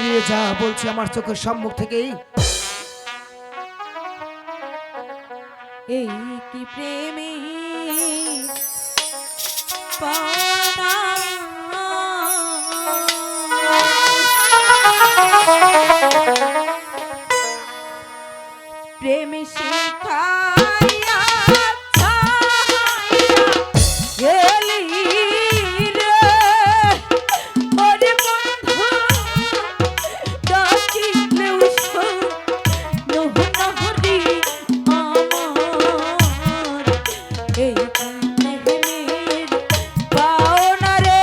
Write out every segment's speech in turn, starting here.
বেরিয়ে যা বলছি আমার চোখের সম্মুখ থেকেই। এই কি প্রেমী পাওনা প্রেম শিখাইয়া ছাইয়া গেলি রে ওরে বন্ধু ডাকিলেও নহরি আমার এই প্রেমের পাওনা রে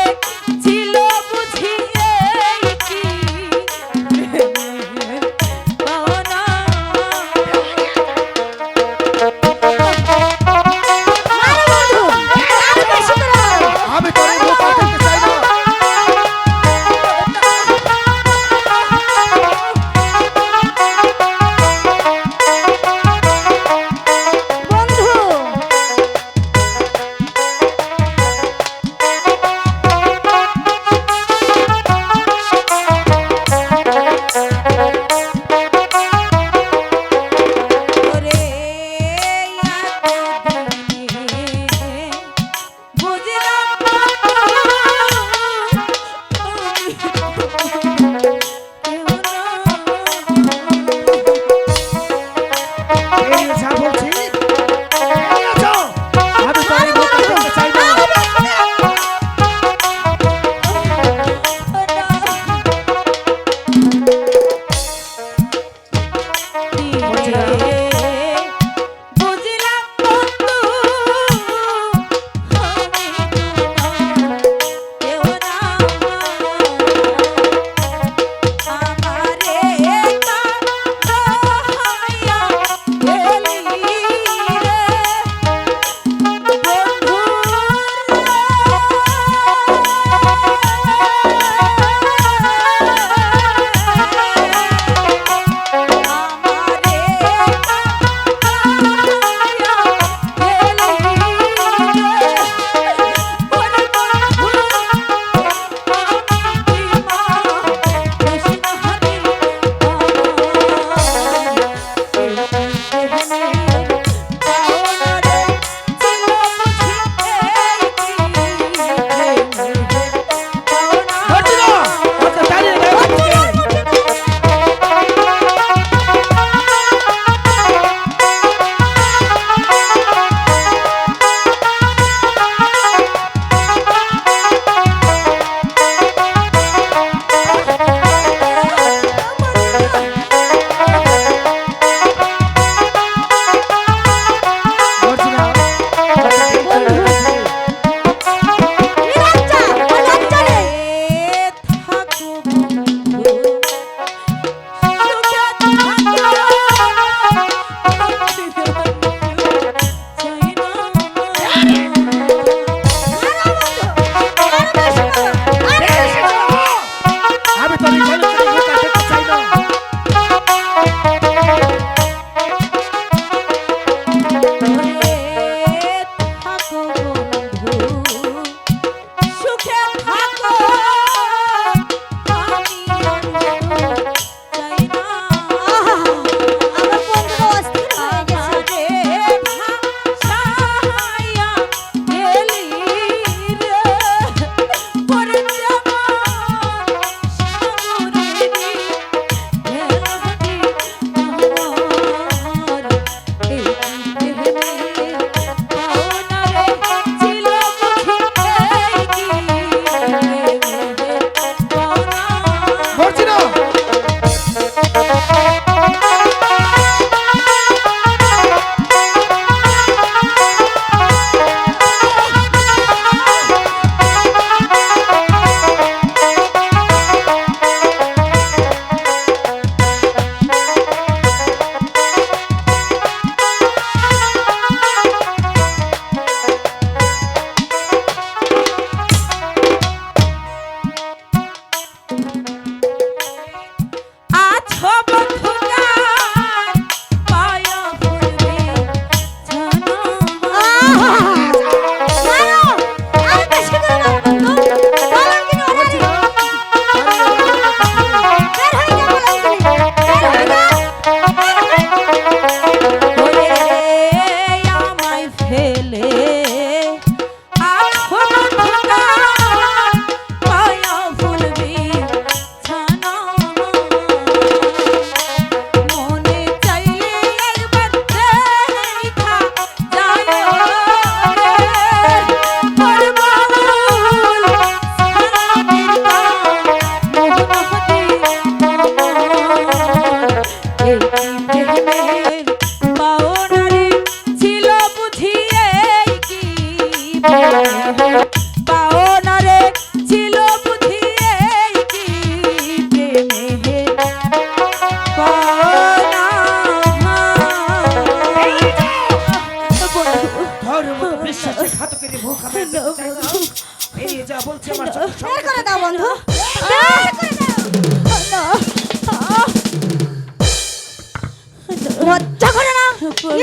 লজ্জা করে না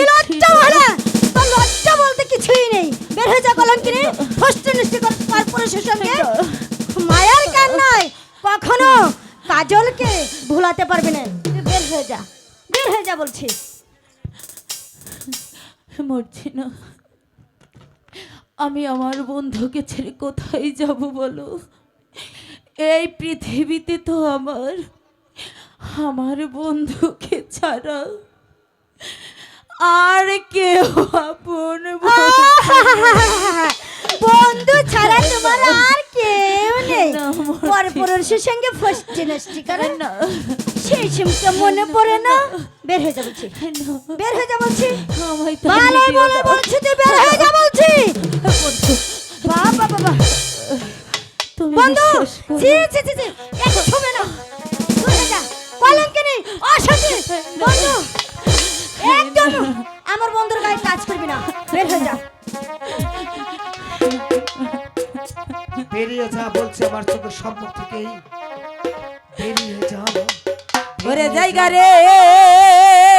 লজ্জা বলে তোর লজ্জা বলতে কিছুই নেই বের হয়ে যা কলঙ্কিনী ফষ্টি নষ্টি কর্পোরেশনের সঙ্গে মায়ার কান্নায় কখনো কাজলকে ভুলাতে পারবে না তুই বের হয়ে যা বলছি মরছি না, আমি আমার বন্ধুকে ছেড়ে কোথায় যাব বলো? এই পৃথিবীতে তো আমার বন্ধুকে ছাড়া আর কেউ আপন বন্ধু ছাড়া তোমার আর কেউ নেই না, মরছি। পরপুরুষের সঙ্গে ফষ্টি নষ্টি করে না, সেই সিমটা মনে পড়ে না বের হয়ে যা বলছি না, বের হয়ে যা বলছি আমায় তো ভালো দিও বলে না। বলছি তুই বের হয়ে যা বলছি বন্ধু, বাবা বাবা তুমি বন্ধু বিশ্বাস করো? জি জি জি জি একটু ছবে না তুই যা কলঙ্কিনী অশান্তি বন্ধু একদম আমার বন্ধুর গায়ে কাজ করবি না বের হয়ে যা বেরিয়ে যা বলছি আমার চোখের সম্মুখ থেকেই বেরিয়ে যা ওরে জায়গা রে